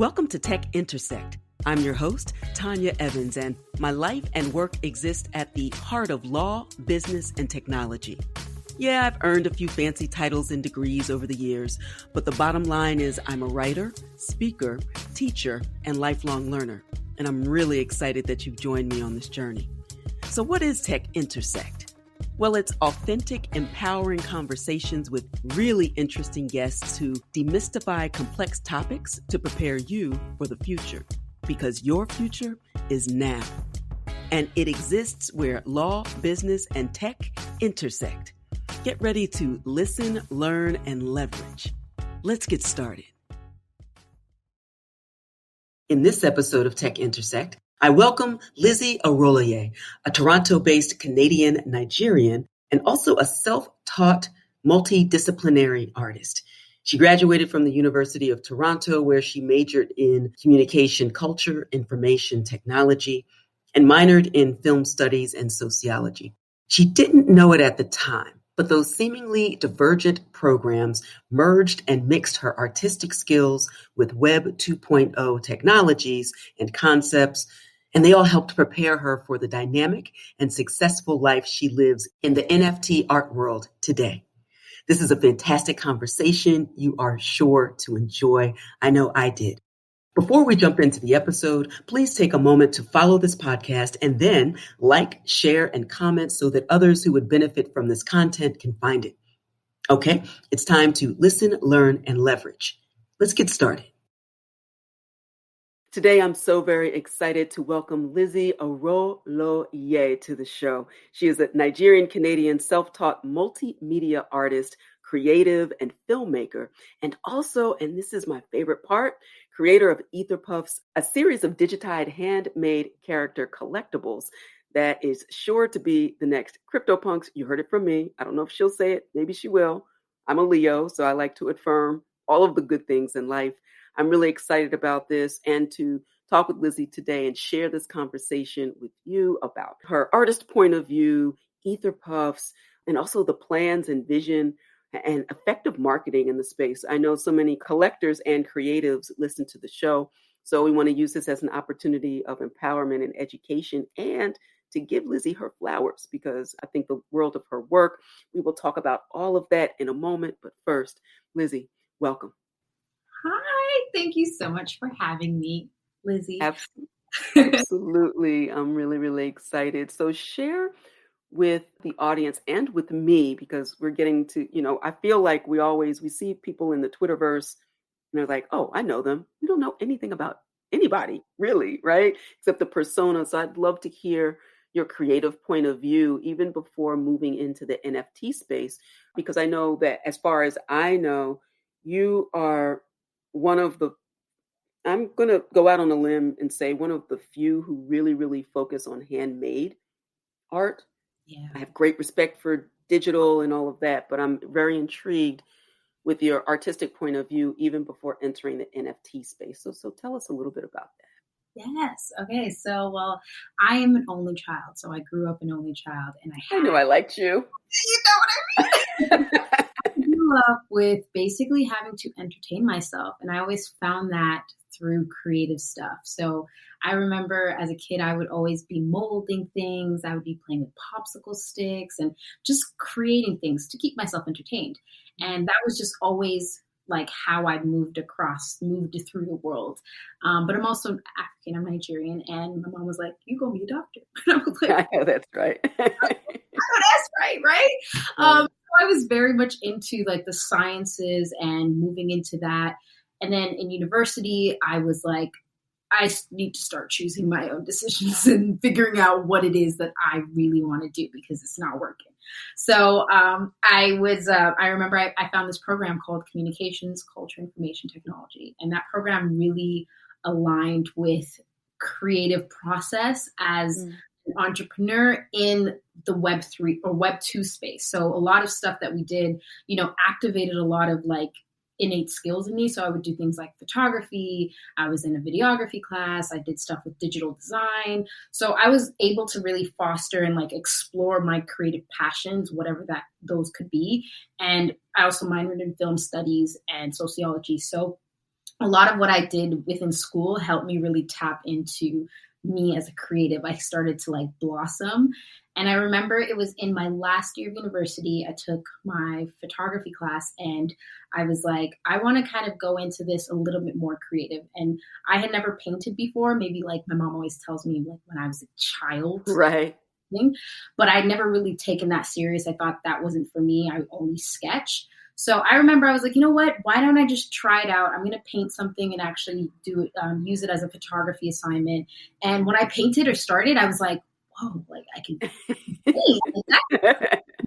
Welcome to Tech Intersect. I'm your host, Tanya Evans, and my life and work exist at the heart of law, business, and technology. Yeah, I've earned a few fancy titles and degrees over the years, but the bottom line is I'm a writer, speaker, teacher, and lifelong learner, and I'm really excited that you've joined me on this journey. So what is Tech Intersect? Well, it's authentic, empowering conversations with really interesting guests to demystify complex topics to prepare you for the future, because your future is now. And it exists where law, business, and tech intersect. Get ready to listen, learn, and leverage. Let's get started. In this episode of Tech Intersect, I welcome Lizzy Aroloye, a Toronto-based Canadian Nigerian and also a self-taught multi-disciplinary artist. She graduated from the University of Toronto, where she majored in communication culture, information technology, and minored in film studies and sociology. She didn't know it at the time, but those seemingly divergent programs merged and mixed her artistic skills with Web 2.0 technologies and concepts, and they all helped prepare her for the dynamic and successful life she lives in the NFT art world today. This is a fantastic conversation you are sure to enjoy. I know I did. Before we jump into the episode, please take a moment to follow this podcast and then like, share, and comment so that others who would benefit from this content can find it. Okay, it's time to listen, learn, and leverage. Let's get started. Today, I'm so very excited to welcome Lizzy Aroloye to the show. She is a Nigerian-Canadian self-taught multimedia artist, creative, and filmmaker, and also, and this is my favorite part, creator of Ether Puffs, a series of digitized handmade character collectibles that is sure to be the next CryptoPunks. You heard it from me. I don't know if she'll say it. Maybe she will. I'm a Leo, so I like to affirm all of the good things in life. I'm really excited about this and to talk with Lizzy today and share this conversation with you about her artist point of view, Ether Puffs, and also the plans and vision and effective marketing in the space. I know so many collectors and creatives listen to the show, so we want to use this as an opportunity of empowerment and education and to give Lizzy her flowers, because I think the world of her work. We will talk about all of that in a moment, but first, Lizzy, welcome. Hi, thank you so much for having me, Lizzy. Absolutely. I'm really, really excited. So share with the audience and with me, because we're getting to, I feel like we see people in the Twitterverse and they're like, oh, I know them. We don't know anything about anybody really, right? Except the persona. So I'd love to hear your creative point of view, even before moving into the NFT space, because I know that as far as I know, you are one of the, I'm going to go out on a limb and say one of the few who really, really focus on handmade art. Yeah. I have great respect for digital and all of that, but I'm very intrigued with your artistic point of view, even before entering the NFT space. So tell us a little bit about that. Yes. Okay. So, well, I am an only child. So I grew up an only child, and I knew I liked you. You know what I mean? I grew up with basically having to entertain myself, and I always found that through creative stuff. So I remember as a kid, I would always be molding things. I would be playing with popsicle sticks and just creating things to keep myself entertained. And that was just always like how I moved through the world. But I'm also African, I'm Nigerian. And my mom was like, "You gonna be a doctor." And I was like, I know that's right. I know that's right? So I was very much into like the sciences and moving into that. And then in university, I was like, I need to start choosing my own decisions and figuring out what it is that I really want to do, because it's not working. So I remember I found this program called Communications, Culture, Information Technology. And that program really aligned with creative process as an entrepreneur in the Web3 or Web2 space. So a lot of stuff that we did, activated a lot of like innate skills in me. So I would do things like photography. I was in a videography class. I did stuff with digital design. So I was able to really foster and like explore my creative passions, whatever those could be. And I also minored in film studies and sociology. So a lot of what I did within school helped me really tap into me as a creative. I started to like blossom. And I remember it was in my last year of university, I took my photography class and I was like, I want to kind of go into this a little bit more creative. And I had never painted before. Maybe like my mom always tells me like when I was a child. Right. But I'd never really taken that serious. I thought that wasn't for me. I would only sketch. So I remember I was like, you know what? Why don't I just try it out? I'm going to paint something and actually do it, use it as a photography assignment. And when I painted or started, I was like, whoa, like I can paint.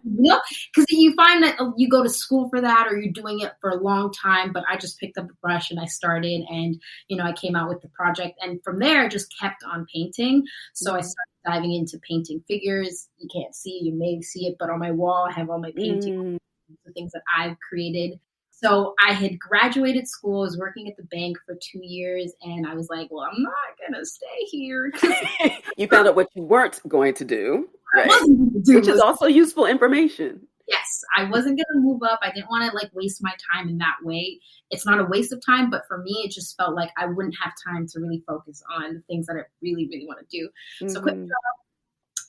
Because you find that you go to school for that or you're doing it for a long time. But I just picked up a brush and I started, and I came out with the project. And from there, I just kept on painting. So I started diving into painting figures. You can't see, you may see it, but on my wall, I have all my paintings. The things that I've created. So I had graduated school, was working at the bank for 2 years, and I was like, well, I'm not going to stay here. You found out what you weren't going to do, right? Which is also useful information. Yes, I wasn't going to move up. I didn't want to like waste my time in that way. It's not a waste of time, but for me, it just felt like I wouldn't have time to really focus on the things that I really, really want to do. So quick job.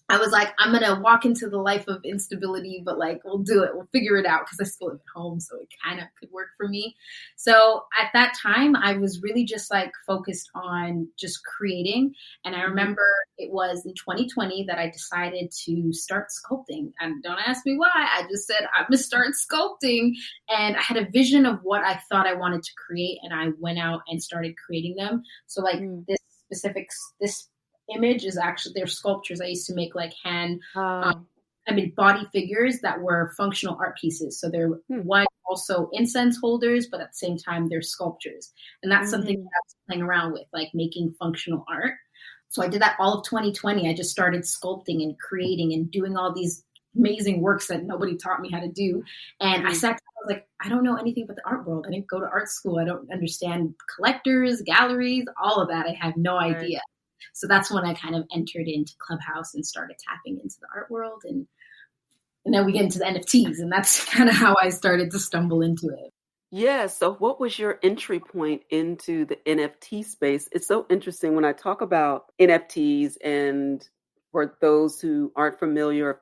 I was like, I'm going to walk into the life of instability, but like, we'll do it. We'll figure it out because I still live at home. So it kind of could work for me. So at that time, I was really just like focused on just creating. And I remember it was in 2020 that I decided to start sculpting. And don't ask me why. I just said, I'm going to start sculpting. And I had a vision of what I thought I wanted to create. And I went out and started creating them. So like this image is actually, they're sculptures. I used to make like body figures that were functional art pieces. So they're one also incense holders, but at the same time they're sculptures. And that's something that I was playing around with, like making functional art. So I did that all of 2020. I just started sculpting and creating and doing all these amazing works that nobody taught me how to do. And I sat down, I was like, I don't know anything about the art world. I didn't go to art school. I don't understand collectors, galleries, all of that. I have no idea. So that's when I kind of entered into Clubhouse and started tapping into the art world. And then we get into the NFTs, and that's kind of how I started to stumble into it. Yeah. So what was your entry point into the NFT space? It's so interesting when I talk about NFTs, and for those who aren't familiar,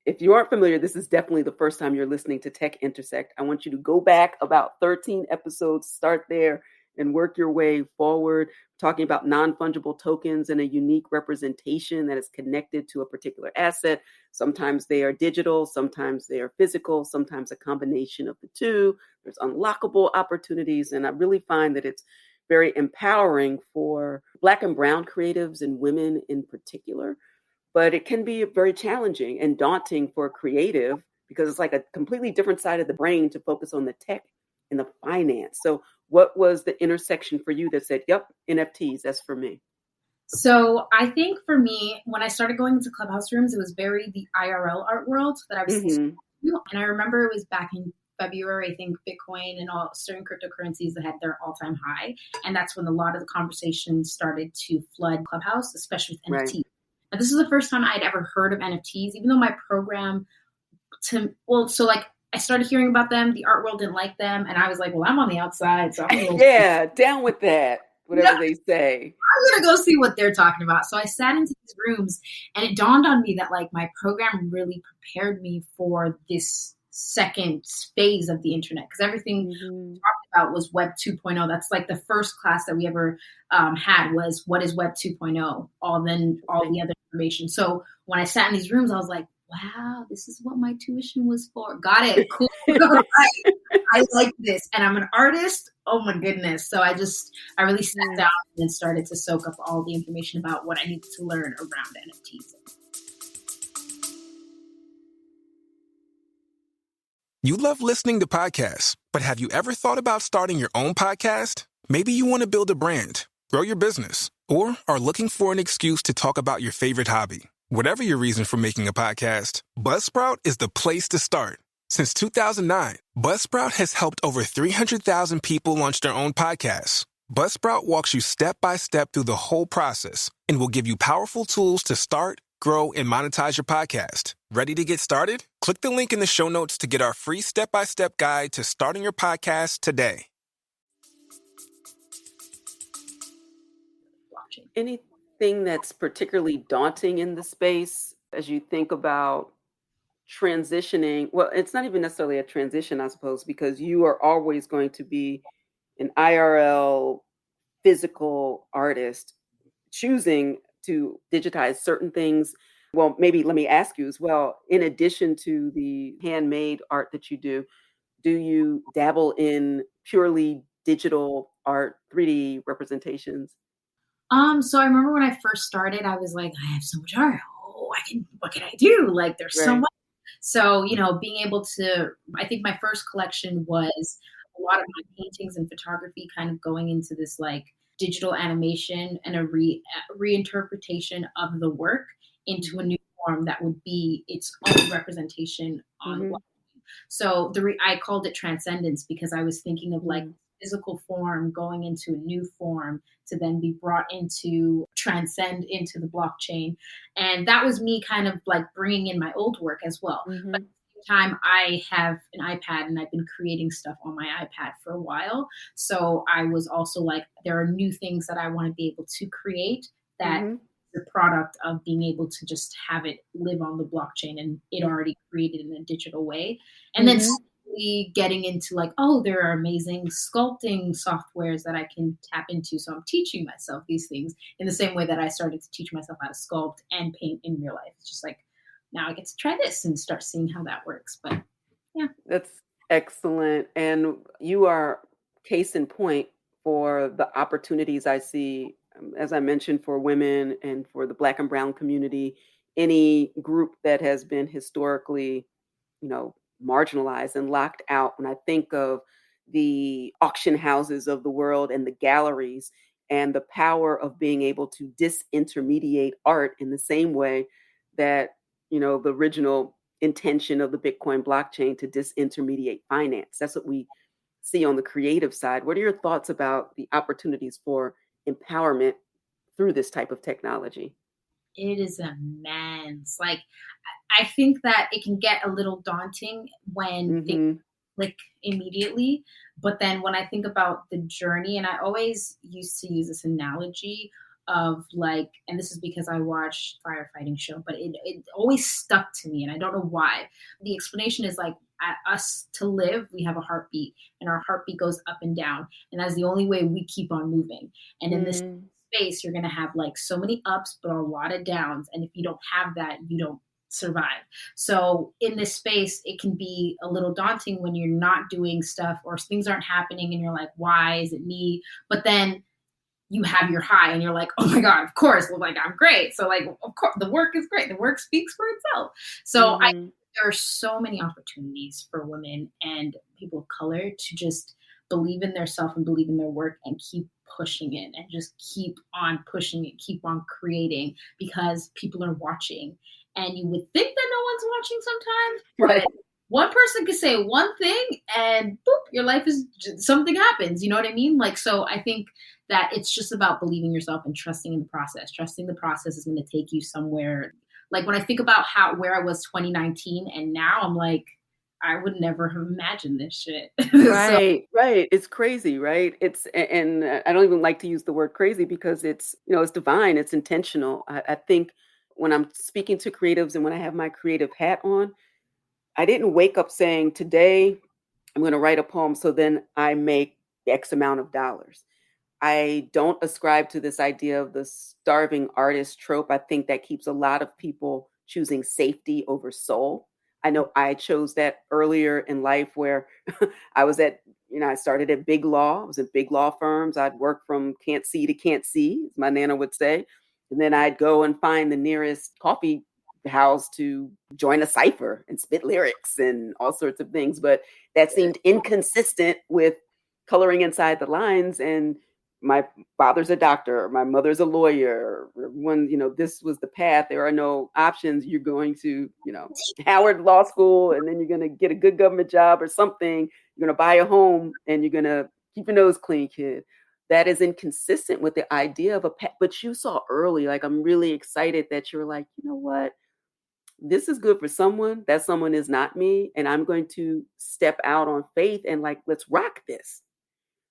if you aren't familiar, this is definitely the first time you're listening to Tech Intersect. I want you to go back about 13 episodes, start there, and work your way forward, talking about non-fungible tokens and a unique representation that is connected to a particular asset. Sometimes they are digital, sometimes they are physical, sometimes a combination of the two. There's unlockable opportunities. And I really find that it's very empowering for Black and Brown creatives and women in particular. But it can be very challenging and daunting for a creative because it's like a completely different side of the brain to focus on the tech and the finance. So what was the intersection for you that said, yep, NFTs, that's for me? So I think for me, when I started going into Clubhouse rooms, it was very the IRL art world that I was and I remember it was back in February, I think Bitcoin and all certain cryptocurrencies that had their all-time high. And that's when a lot of the conversations started to flood Clubhouse, especially with NFTs. Right. Now, this is the first time I'd ever heard of NFTs, even though my program I started hearing about them. The art world didn't like them. And I was like, well, I'm on the outside. So I'm going down with that, whatever they say. I'm going to go see what they're talking about. So I sat into these rooms and it dawned on me that like my program really prepared me for this second phase of the internet. Because everything we talked about was Web 2.0. That's like the first class that we ever had was what is Web 2.0? All the other information. So when I sat in these rooms, I was like, wow, this is what my tuition was for. Got it. Cool. I like this. And I'm an artist. Oh my goodness. So I really sat down and started to soak up all the information about what I needed to learn around NFTs. You love listening to podcasts, but have you ever thought about starting your own podcast? Maybe you want to build a brand, grow your business, or are looking for an excuse to talk about your favorite hobby. Whatever your reason for making a podcast, Buzzsprout is the place to start. Since 2009, Buzzsprout has helped over 300,000 people launch their own podcasts. Buzzsprout walks you step by step through the whole process and will give you powerful tools to start, grow, and monetize your podcast. Ready to get started? Click the link in the show notes to get our free step-by-step guide to starting your podcast today. anything that's particularly daunting in the space as you think about transitioning? Well, it's not even necessarily a transition, I suppose, because you are always going to be an IRL physical artist choosing to digitize certain things. Well, maybe let me ask you as well, in addition to the handmade art that you do you dabble in purely digital art, 3D representations? So I remember when I first started, I was like, I have so much art. Oh, what can I do? Like, there's so Right. much. So, being able to, I think my first collection was a lot of my paintings and photography kind of going into this like digital animation and a reinterpretation of the work into a Mhm. new form that would be its own representation on the block. Mhm. So I called it transcendence because I was thinking of like Mm. physical form going into a new form to then be brought into transcend into the blockchain. And that was me kind of like bringing in my old work as well. But Mhm. at the same time, I have an iPad and I've been creating stuff on my iPad for a while. So I was also like, there are new things that I want to be able to create that Mhm. the product of being able to just have it live on the blockchain and it Mm. already created in a digital way. And then Mhm. slowly getting into like, oh, there are amazing sculpting softwares that I can tap into. So I'm teaching myself these things in the same way that I started to teach myself how to sculpt and paint in real life. It's just like now I get to try this and start seeing how that works. But yeah. That's excellent. And you are case in point for the opportunities I see, as I mentioned, for women and for the Black and Brown community, any group that has been historically, marginalized and locked out. When I think of the auction houses of the world and the galleries and the power of being able to disintermediate art in the same way that, the original intention of the Bitcoin blockchain to disintermediate finance. That's what we see on the creative side. What are your thoughts about the opportunities for empowerment through this type of technology? It is immense. Like, I think that it can get a little daunting when things Mm-hmm. click immediately. But then when I think about the journey, and I always used to use this analogy of like, and this is because I watched firefighting show, but it always stuck to me, and I don't know why. The explanation is like, at us to live, we have a heartbeat, and our heartbeat goes up and down, and that's the only way we keep on moving. And in this Mm, space, you're going to have like so many ups, but a lot of downs. And if you don't have that, you don't survive. So in this space, it can be a little daunting when you're not doing stuff or things aren't happening and you're like, why is it me? But then you have your high and you're like, oh my God, of course. Well, like, I'm great. So like, of course, the work is great. The work speaks for itself. So mhm, there are so many opportunities for women and people of color to just believe in their self and believe in their work and keep pushing it and just keep on pushing it, keep on creating because people are watching. And you would think that no one's watching sometimes, right. but one person could say one thing and boop, your life is something happens. You know what I mean? Like, so I think that it's just about believing yourself and trusting in the process. Trusting the process is going to take you somewhere. Like when I think about where I was 2019 and now I'm like, I would never have imagined this shit. So Right, right. It's crazy, right? And I don't even like to use the word crazy because it's divine, it's intentional. I think when I'm speaking to creatives and when I have my creative hat on, I didn't wake up saying, today I'm going to write a poem so then I make X amount of dollars. I don't ascribe to this idea of the starving artist trope. I think that keeps a lot of people choosing safety over soul. I know I chose that earlier in life where I was I started at big law. I was at big law firms. I'd work from can't see to can't see, as my nana would say. And then I'd go and find the nearest coffee house to join a cipher and spit lyrics and all sorts of things. But that seemed inconsistent with coloring inside the lines. And my father's a doctor, my mother's a lawyer. When, this was the path, there are no options. You're going to, Howard Law School, and then you're going to get a good government job or something. You're going to buy a home and you're going to keep your nose clean, kid. That is inconsistent with the idea of a path. But you saw early, like, I'm really excited that you're like, you know what? This is good for someone. That someone is not me. And I'm going to step out on faith and like, let's rock this.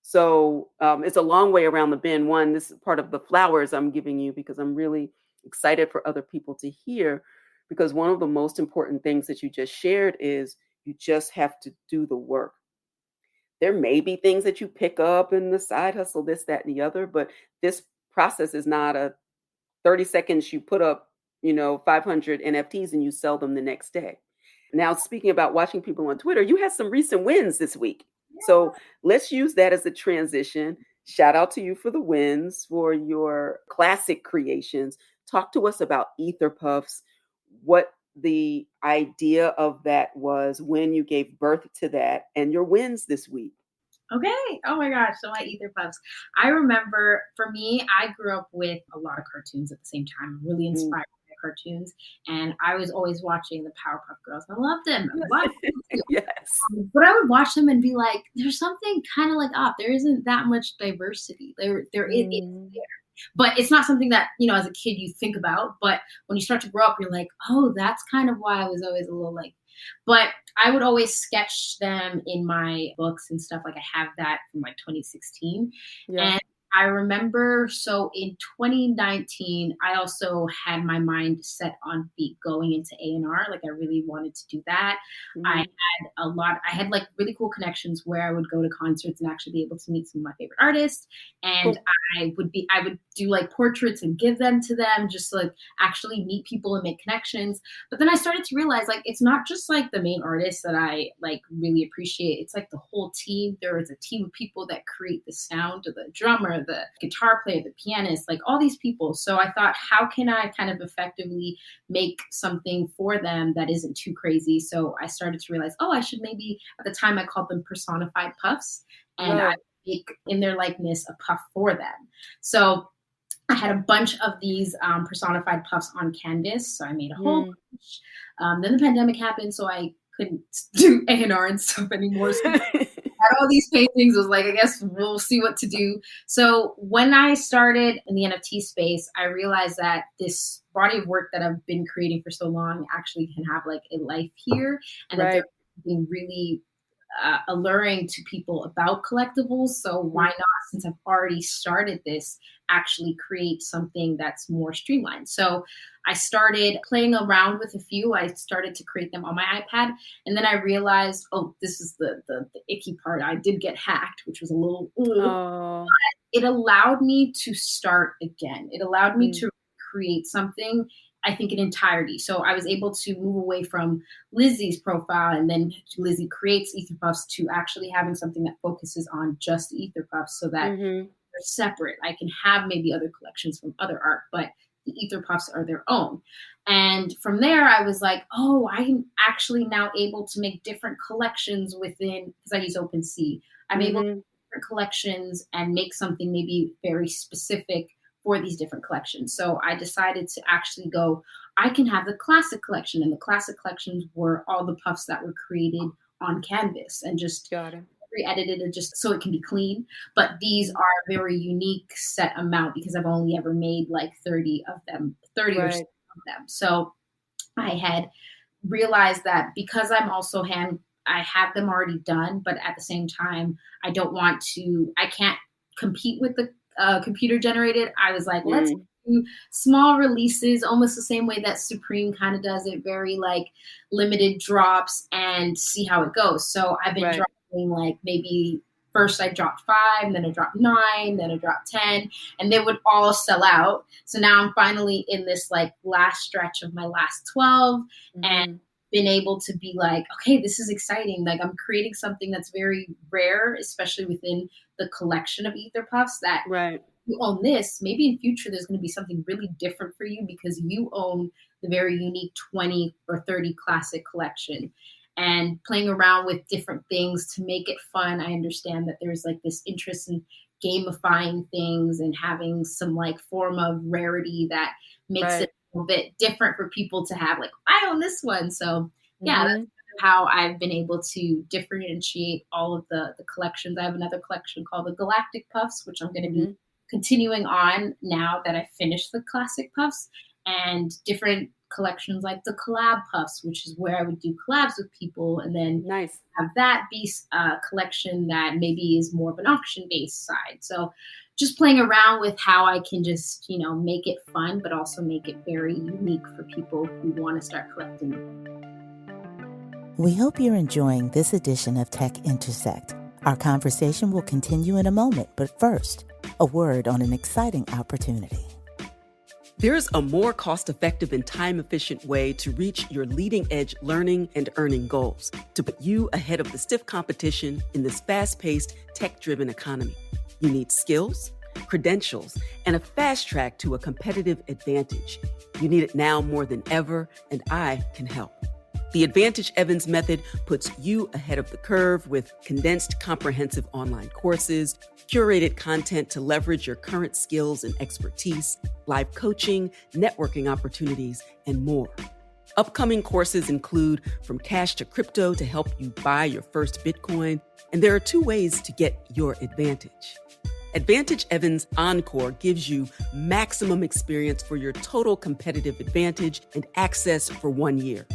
So it's a long way around the bend. One, this is part of the flowers I'm giving you because I'm really excited for other people to hear. Because one of the most important things that you just shared is you just have to do the work. There may be things that you pick up in the side hustle, this, that, and the other, but this process is not a 30 seconds you put up, 500 NFTs and you sell them the next day. Now, speaking about watching people on Twitter, you had some recent wins this week. So let's use that as a transition. Shout out to you for the wins, for your classic creations. Talk to us about Ether Puffs, what the idea of that was, when you gave birth to that, and your wins this week. Okay. Oh my gosh. So my Ether Puffs. I remember for me, I grew up with a lot of cartoons at the same time, really inspired by cartoons. And I was always watching the Powerpuff Girls. I loved them. A lot of people too. Yes. But I would watch them and be like, there's something kind of like off. There isn't that much diversity. It's there. But it's not something that, as a kid you think about. But when you start to grow up, you're like, oh, that's kind of why I was always a little like, but I would always sketch them in my books and stuff. Like I have that from like 2016. Yeah. And I remember, so in 2019, I also had my mind set on going into A&R. Like I really wanted to do that. I had like really cool connections where I would go to concerts and actually be able to meet some of my favorite artists. And Cool. I would do like portraits and give them to them, just to, like actually meet people and make connections. But then I started to realize like it's not just like the main artists that I like really appreciate. It's like the whole team. There is a team of people that create the sound, the drummer, the guitar player, the pianist, like all these people. So I thought, how can I kind of effectively make something for them that isn't too crazy? So I started to realize, I should maybe, at the time I called them personified puffs, and I make in their likeness a puff for them. So I had a bunch of these personified puffs on canvas. So I made a whole bunch. Then the pandemic happened, so I couldn't do A&R and stuff anymore. So I had all these paintings. I was like, I guess we'll see what to do. So when I started in the NFT space, I realized that this body of work that I've been creating for so long actually can have like a life here, and that there's something really alluring to people about collectibles. So why not, since I've already started this, actually create something that's more streamlined? So I started playing around with a few. I started to create them on my iPad. And then I realized, this is the icky part. I did get hacked, which was a little, but it allowed me to start again. It allowed me to create something, I think, in entirety. So I was able to move away from Lizzy's profile, and then Lizzy creates Ether Puffs, to actually having something that focuses on just Ether Puffs, so that they're separate. I can have maybe other collections from other art, but the Ether Puffs are their own. And from there, I was like, I'm actually now able to make different collections within, because I use OpenSea. I'm able to make different collections and make something maybe very specific for these different collections. So I decided to actually go, I can have the classic collection, and the classic collections were all the puffs that were created on canvas and just re-edited it just so it can be clean. But these are a very unique set amount because I've only ever made like 30 of them, 30 or so of them. So I had realized that because I'm also I have them already done, but at the same time, I can't compete with the computer generated. I was like, let's do small releases, almost the same way that Supreme kind of does it, very like limited drops, and see how it goes. So I've been dropping like maybe first I dropped 5, then I dropped 9, then I dropped 10, and they would all sell out. So now I'm finally in this like last stretch of my last 12 and been able to be like, okay, this is exciting. Like I'm creating something that's very rare, especially within the collection of Ether Puffs, that you own this. Maybe in future, there's going to be something really different for you because you own the very unique 20 or 30 classic collection. And playing around with different things to make it fun. I understand that there's like this interest in gamifying things and having some like form of rarity that makes it a little bit different for people to have like, I own this one. So yeah, that's how I've been able to differentiate all of the collections. I have another collection called the Galactic Puffs, which I'm going to be continuing on now that I finished the classic puffs, and different collections like the collab puffs, which is where I would do collabs with people, and then Nice. have that be a collection that maybe is more of an auction-based side. So just playing around with how I can just, make it fun, but also make it very unique for people who want to start collecting. We hope you're enjoying this edition of Tech Intersect. Our conversation will continue in a moment, but first, a word on an exciting opportunity. There's a more cost-effective and time-efficient way to reach your leading-edge learning and earning goals, to put you ahead of the stiff competition in this fast-paced, tech-driven economy. You need skills, credentials, and a fast track to a competitive advantage. You need it now more than ever, and I can help. The Advantage Evans method puts you ahead of the curve with condensed, comprehensive online courses, curated content to leverage your current skills and expertise, live coaching, networking opportunities, and more. Upcoming courses include From Cash to Crypto to help you buy your first Bitcoin, and there are 2 ways to get your advantage. Advantage Evans Encore gives you maximum experience for your total competitive advantage and access for 1 year.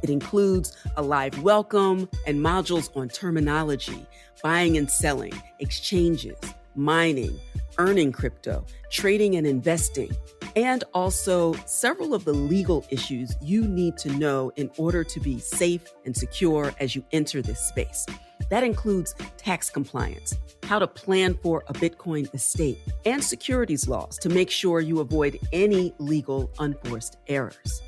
It includes a live welcome and modules on terminology, buying and selling, exchanges, mining, earning crypto, trading and investing, and also several of the legal issues you need to know in order to be safe and secure as you enter this space. That includes tax compliance, how to plan for a Bitcoin estate, and securities laws to make sure you avoid any legal unforced errors.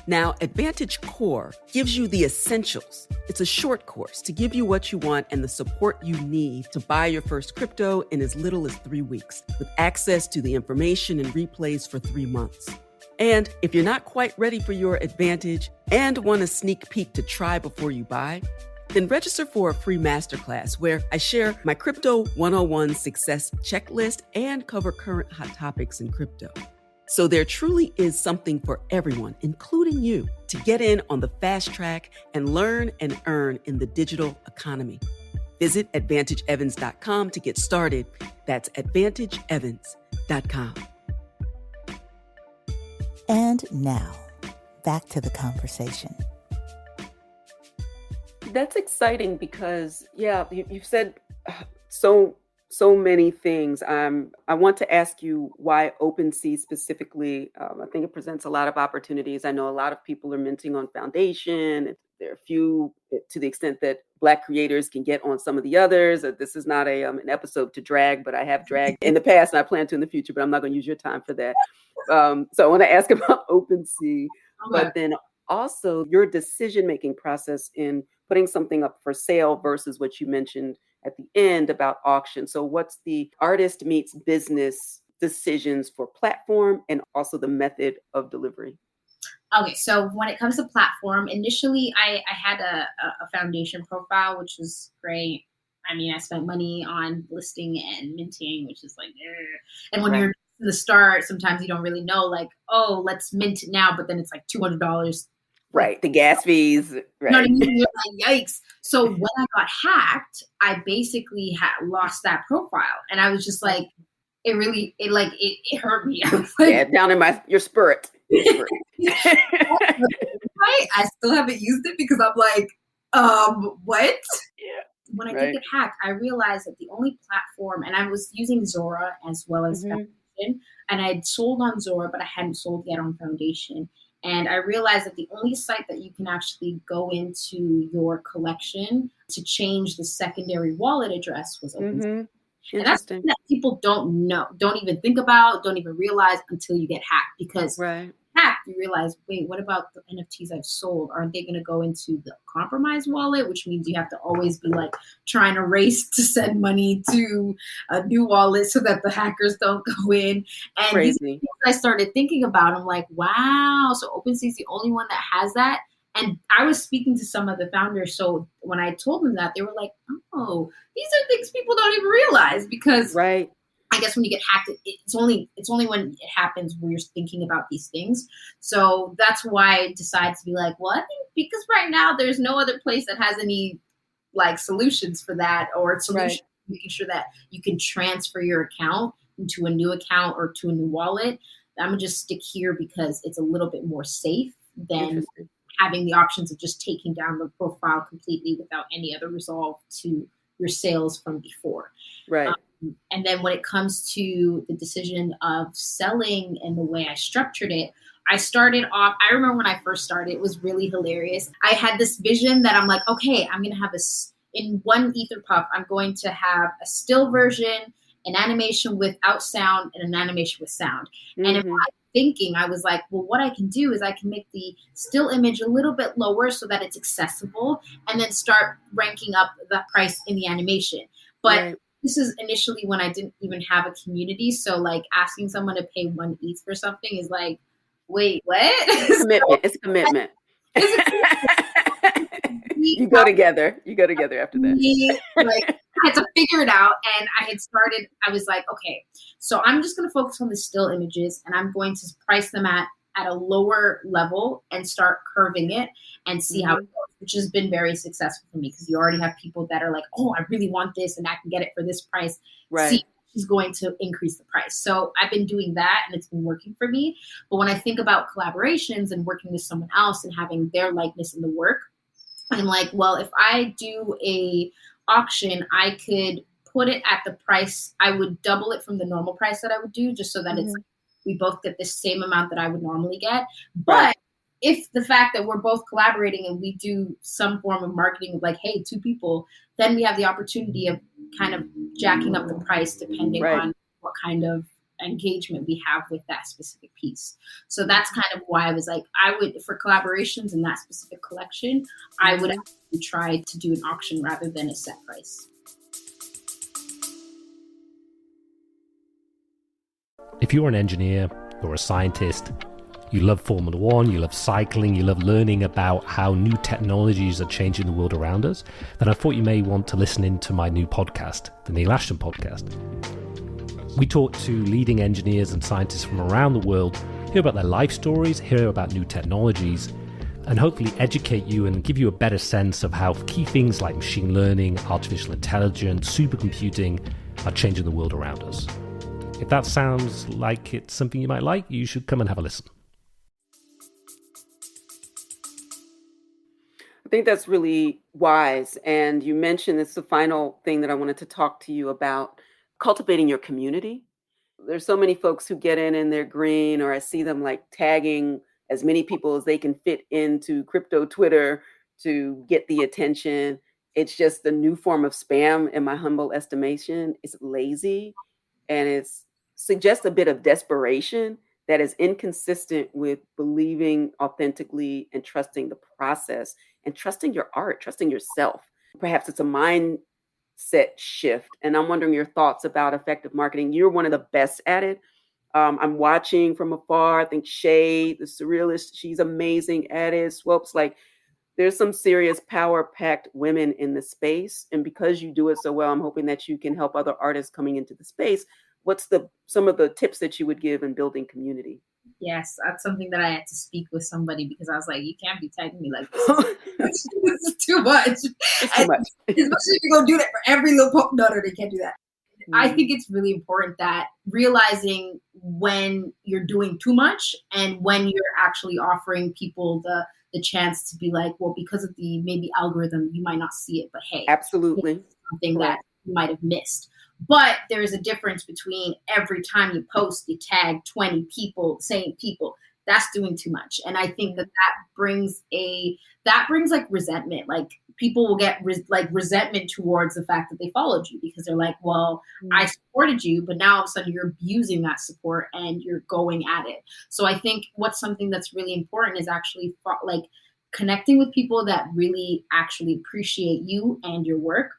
Now, Advantage Core gives you the essentials. It's a short course to give you what you want and the support you need to buy your first crypto in as little as 3 weeks, with access to the information and replays for 3 months. And if you're not quite ready for your Advantage and want a sneak peek to try before you buy, then register for a free masterclass where I share my Crypto 101 success checklist and cover current hot topics in crypto. So there truly is something for everyone, including you, to get in on the fast track and learn and earn in the digital economy. Visit AdvantageEvans.com to get started. That's AdvantageEvans.com. And now, back to the conversation. That's exciting because, you've said so many things. I want to ask you why OpenSea specifically. I think it presents a lot of opportunities. I know a lot of people are minting on Foundation. There are a few, to the extent that Black creators can get on some of the others. This is not an episode to drag, but I have dragged in the past and I plan to in the future, but I'm not going to use your time for that. So I want to ask about OpenSea, but then also your decision-making process in putting something up for sale versus what you mentioned at the end about auction. So what's the artist meets business decisions for platform and also the method of delivery? Okay, so when it comes to platform, initially I had a Foundation profile, which was great. I mean, I spent money on listing and minting, which is like, and when you're in the start, sometimes you don't really know, like, oh, let's mint it now, but then it's like $200. Right, the gas fees. Right. Not even, you're like, yikes. So when I got hacked, I basically lost that profile, and I was just like, it hurt me. I was like, down in your spirit. Right? I still haven't used it because I'm like, what? Yeah. When I did get hacked, I realized that the only platform, and I was using Zora as well as Foundation, and I had sold on Zora, but I hadn't sold yet on Foundation. And I realized that the only site that you can actually go into your collection to change the secondary wallet address was OpenSea. And that's something that people don't know, don't even think about, don't even realize until you get hacked. Because hacked, you realize, wait, what about the NFTs I've sold? Aren't they going to go into the compromised wallet? Which means you have to always be like trying to race to send money to a new wallet so that the hackers don't go in. And crazy. I started thinking about, I'm like, wow, so OpenSea is the only one that has that. And I was speaking to some of the founders. So when I told them that, they were like, oh, these are things people don't even realize because I guess when you get hacked, it's only when it happens when you're thinking about these things. So that's why I decided to be like, well, I think because right now there's no other place that has any like solutions for that or solutions making sure that you can transfer your account into a new account or to a new wallet. I'm gonna just stick here because it's a little bit more safe than having the options of just taking down the profile completely without any other resolve to your sales from before. Right. And then when it comes to the decision of selling and the way I structured it, I started off, I remember when I first started, it was really hilarious. I had this vision that I'm like, okay, I'm going to have in one ether puff, I'm going to have a still version, an animation without sound, and an animation with sound. Mm-hmm. And in my thinking, I was like, well, what I can do is I can make the still image a little bit lower so that it's accessible, and then start ranking up the price in the animation. But this is initially when I didn't even have a community. So like asking someone to pay 1 ETH for something is like, wait, what? It's a commitment. You go together after that. Like, I had to figure it out, and I was like, okay, so I'm just going to focus on the still images, and I'm going to price them at a lower level and start curving it and see how it goes, which has been very successful for me, because you already have people that are like, oh, I really want this and I can get it for this price. Right. See, she's going to increase the price. So I've been doing that, and it's been working for me. But when I think about collaborations and working with someone else and having their likeness in the work, I'm like, well, if I do a auction, I could put it at the price. I would double it from the normal price that I would do, just so that it's we both get the same amount that I would normally get. But if the fact that we're both collaborating and we do some form of marketing, like, hey, 2 people, then we have the opportunity of kind of jacking up the price depending on what kind of engagement we have with that specific piece. So that's kind of why I was like, for collaborations in that specific collection, I would actually try to do an auction rather than a set price. If you're an engineer or a scientist, you love Formula One, you love cycling, you love learning about how new technologies are changing the world around us, then I thought you may want to listen into my new podcast, the Neil Ashton Podcast. We talk to leading engineers and scientists from around the world, hear about their life stories, hear about new technologies, and hopefully educate you and give you a better sense of how key things like machine learning, artificial intelligence, supercomputing are changing the world around us. If that sounds like it's something you might like, you should come and have a listen. I think that's really wise. And you mentioned, it's the final thing that I wanted to talk to you about, cultivating your community. There's so many folks who get in their green, or I see them like tagging as many people as they can fit into crypto Twitter to get the attention. It's just a new form of spam, in my humble estimation. It's lazy, and it suggests a bit of desperation that is inconsistent with believing authentically and trusting the process and trusting your art, trusting yourself. Perhaps it's a mindset shift. And I'm wondering your thoughts about effective marketing. You're one of the best at it. I'm watching from afar. I think Shay, the surrealist, she's amazing at it. Swopes, like, there's some serious power-packed women in the space. And because you do it so well, I'm hoping that you can help other artists coming into the space. What's some of the tips that you would give in building community? Yes, that's something that I had to speak with somebody, because I was like, you can't be tagging me like this. This is too much. It's too much. Especially if you're going to do that for every little poke. No, they can't do that. I think it's really important that realizing when you're doing too much and when you're actually offering people the chance to be like, well, because of the maybe algorithm, you might not see it, but hey, absolutely, something that you might have missed. But there is a difference between every time you post, you tag 20 people, same people. That's doing too much. And I think that brings like resentment. Like, people will get resentment towards the fact that they followed you, because they're like, well, I supported you, but now all of a sudden you're abusing that support and you're going at it. So I think what's something that's really important is actually like connecting with people that really actually appreciate you and your work.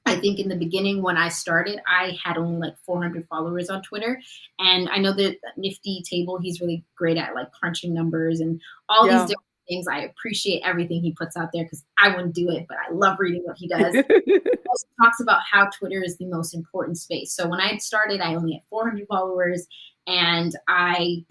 I think in the beginning when I started, I had only like 400 followers on Twitter. And I know that Nifty Table, he's really great at like crunching numbers and all these different things. I appreciate everything he puts out there, because I wouldn't do it, but I love reading what he does. He also talks about how Twitter is the most important space. So when I started, I only had 400 followers. And I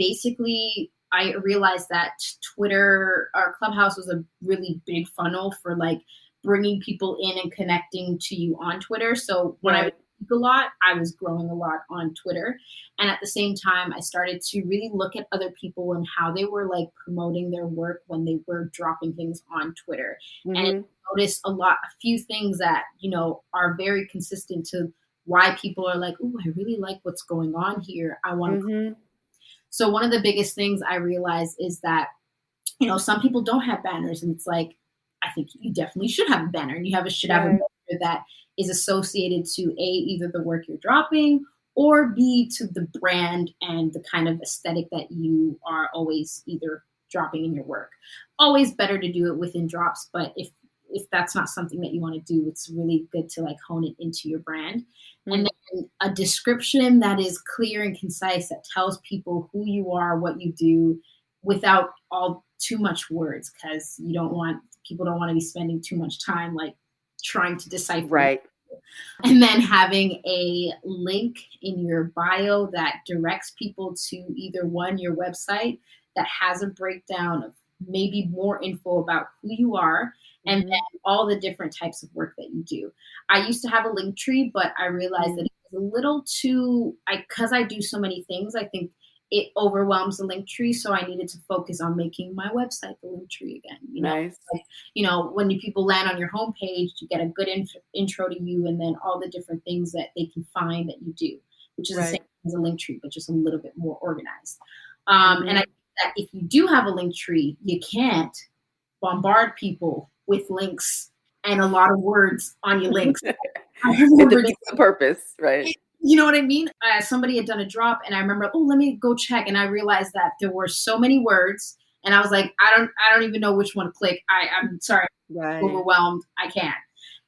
realized that Twitter, our Clubhouse, was a really big funnel for like bringing people in and connecting to you on Twitter. So when I would speak a lot, I was growing a lot on Twitter. And at the same time, I started to really look at other people and how they were like promoting their work when they were dropping things on Twitter. And I noticed a few things that, are very consistent to why people are like, oh, I really like what's going on here. I want to. So one of the biggest things I realized is that, some people don't have banners, and it's like, I think you definitely should have a banner, and should have a banner that is associated to either the work you're dropping, or B, to the brand and the kind of aesthetic that you are always either dropping in your work. Always better to do it within drops, but if that's not something that you want to do, it's really good to like hone it into your brand. And then a description that is clear and concise, that tells people who you are, what you do, without all too much words, because people don't want to be spending too much time like trying to decipher. Right. And then having a link in your bio that directs people to either your website that has a breakdown of maybe more info about who you are, and then all the different types of work that you do. I used to have a link tree, but I realized that it was a little too, because I do so many things, I think it overwhelms the link tree. So I needed to focus on making my website the link tree again. Nice. When people land on your homepage, you get a good intro to you, and then all the different things that they can find that you do, which is the same as a link tree, but just a little bit more organized. And I think that if you do have a link tree, you can't bombard people with links and a lot of words on your links. It defeats the purpose, right? You know what I mean? Somebody had done a drop, and I remember, let me go check, and I realized that there were so many words, and I was like, I don't even know which one to click. I'm sorry, I'm overwhelmed. I can't.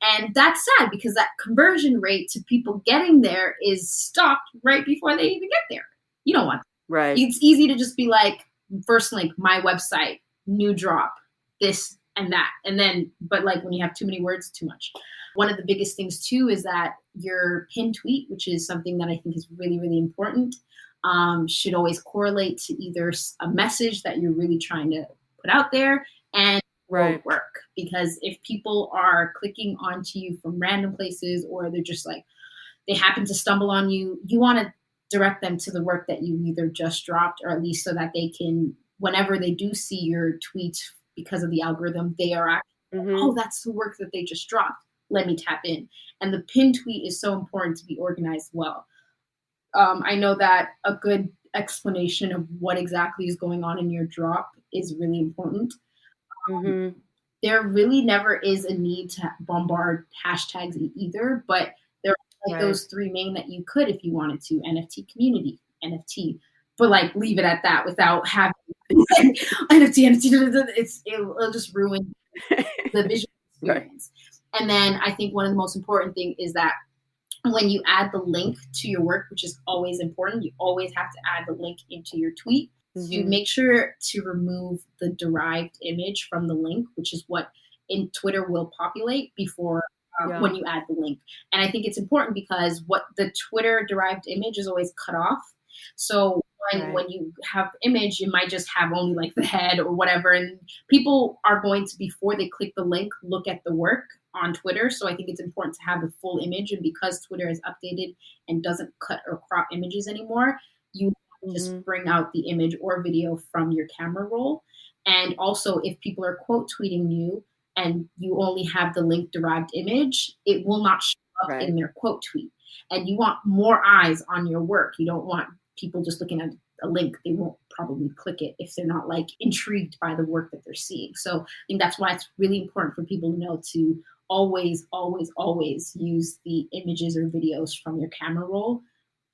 And that's sad, because that conversion rate to people getting there is stopped right before they even get there. You don't want that. Right. It's easy to just be like, first link, my website, new drop, this and that. And then, but like when you have too many words, too much. One of the biggest things too is that your pinned tweet, which is something that I think is really, really important, should always correlate to either a message that you're really trying to put out there and work. Because if people are clicking onto you from random places, or they're just like, they happen to stumble on you, you want to direct them to the work that you either just dropped, or at least so that they can, whenever they do see your tweet, because of the algorithm, they are actually, oh, that's the work that they just dropped. Let me tap in. And the pin tweet is so important to be organized well. I know that a good explanation of what exactly is going on in your drop is really important. There really never is a need to bombard hashtags either, but there are like those three main that you could if you wanted to: NFT community, NFT, but like leave it at that without having NFT. It'll just ruin the visual experience. And then I think one of the most important thing is that when you add the link to your work, which is always important, you always have to add the link into your tweet to make sure to remove the derived image from the link, which is what in Twitter will populate before when you add the link. And I think it's important because what the Twitter derived image is always cut off. So when you have image, you might just have only like the head or whatever. And people are going to, before they click the link, look at the work on Twitter. So I think it's important to have the full image. And because Twitter is updated and doesn't cut or crop images anymore, you just bring out the image or video from your camera roll. And also, if people are quote tweeting you and you only have the link derived image, it will not show up in their quote tweet. And you want more eyes on your work. You don't want people just looking at a link. They won't probably click it if they're not like intrigued by the work that they're seeing. So I think that's why it's really important for people to know to always, always, always use the images or videos from your camera roll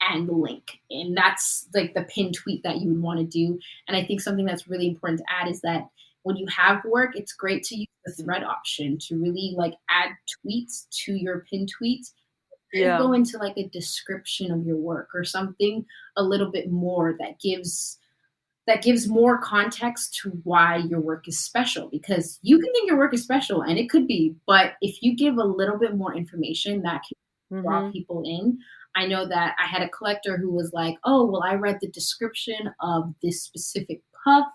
and the link. And that's like the pinned tweet that you would want to do. And I think something that's really important to add is that when you have work, it's great to use the thread option to really like add tweets to your pinned tweets. Go into like a description of your work or something a little bit more that gives more context to why your work is special, because you can think your work is special and it could be, but if you give a little bit more information that can draw people in. I know that I had a collector who was like, oh, well, I read the description of this specific puff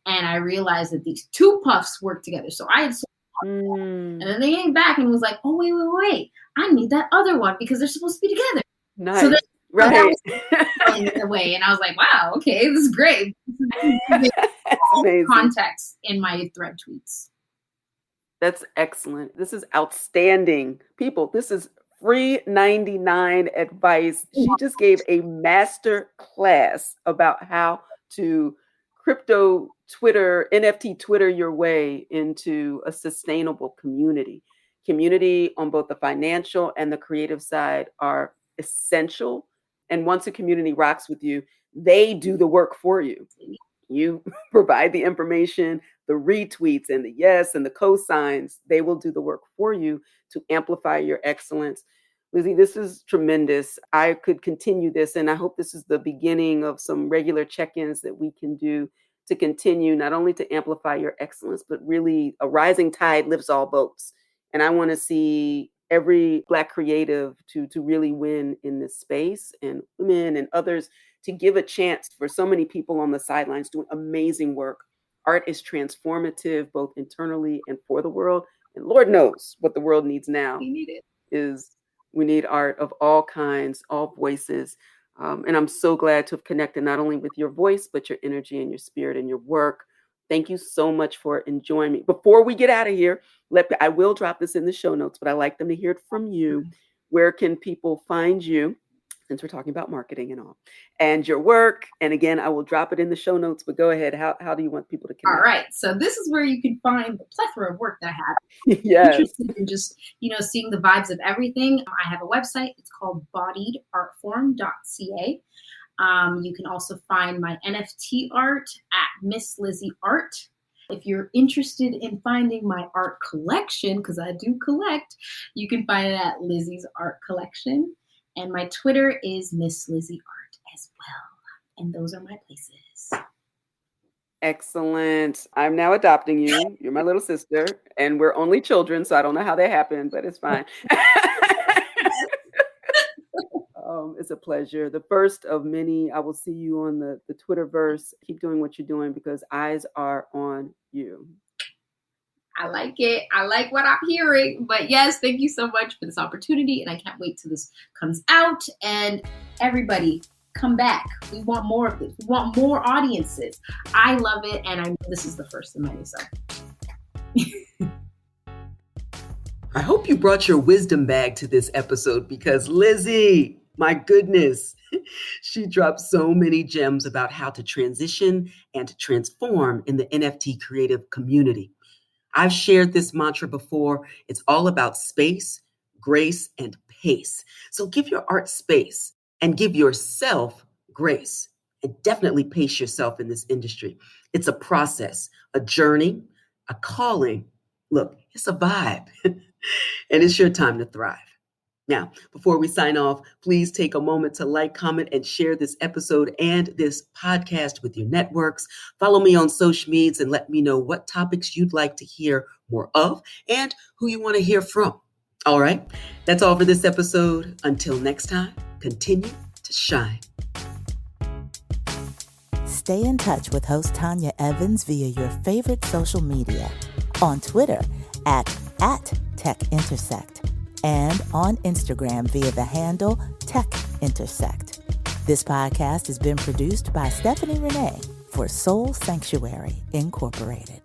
and I realized that these two puffs work together. So I had and then they came back and was like, oh, wait. I need that other one because they're supposed to be together. Nice. So right. that was in a way. And I was like, wow, okay, this is great. Amazing. Context in my thread tweets. That's excellent. This is outstanding. People, this is free 99 advice. She just gave a master class about how to crypto Twitter, NFT Twitter your way into a sustainable community. Community on both the financial and the creative side are essential. And once a community rocks with you, they do the work for you. You provide the information, the retweets and the yes and the cosigns. They will do the work for you to amplify your excellence. Lizzy, this is tremendous. I could continue this, and I hope this is the beginning of some regular check-ins that we can do to continue not only to amplify your excellence, but really a rising tide lifts all boats. And I want to see every Black creative to really win in this space, and women and others to give a chance for so many people on the sidelines doing amazing work. Art is transformative, both internally and for the world. And Lord knows what the world needs now. We need art of all kinds, all voices. And I'm so glad to have connected not only with your voice, but your energy and your spirit and your work. Thank you so much for enjoying me. Before we get out of here, I will drop this in the show notes, but I like them to hear it from you. Where can people find you? Since we're talking about marketing and all, and your work. And again, I will drop it in the show notes, but go ahead. How do you want people to connect? All right. So this is where you can find the plethora of work that I have. Yes. Interested in just, seeing the vibes of everything. I have a website. It's called bodiedartform.ca. You can also find my NFT art at Miss Lizzy Art. If you're interested in finding my art collection, because I do collect, you can find it at Lizzy's Art Collection. And my Twitter is Miss Lizzy Art as well. And those are my places. Excellent. I'm now adopting you. You're my little sister. And we're only children, so I don't know how that happened, but it's fine. It's a pleasure. The first of many. I will see you on the Twitterverse. Keep doing what you're doing because eyes are on you. I like it. I like what I'm hearing. But yes, thank you so much for this opportunity. And I can't wait till this comes out. And everybody, come back. We want more of this. We want more audiences. I love it. And I know this is the first of many. So I hope you brought your wisdom bag to this episode because Lizzy, my goodness, she dropped so many gems about how to transition and to transform in the NFT creative community. I've shared this mantra before. It's all about space, grace, and pace. So give your art space and give yourself grace and definitely pace yourself in this industry. It's a process, a journey, a calling. Look, it's a vibe and it's your time to thrive. Now, before we sign off, please take a moment to like, comment, and share this episode and this podcast with your networks. Follow me on social medias and let me know what topics you'd like to hear more of and who you want to hear from. All right, that's all for this episode. Until next time, continue to shine. Stay in touch with host Tanya Evans via your favorite social media. On Twitter at Tech Intersect. And on Instagram via the handle Tech Intersect. This podcast has been produced by Stephanie Renee for Soul Sanctuary Incorporated.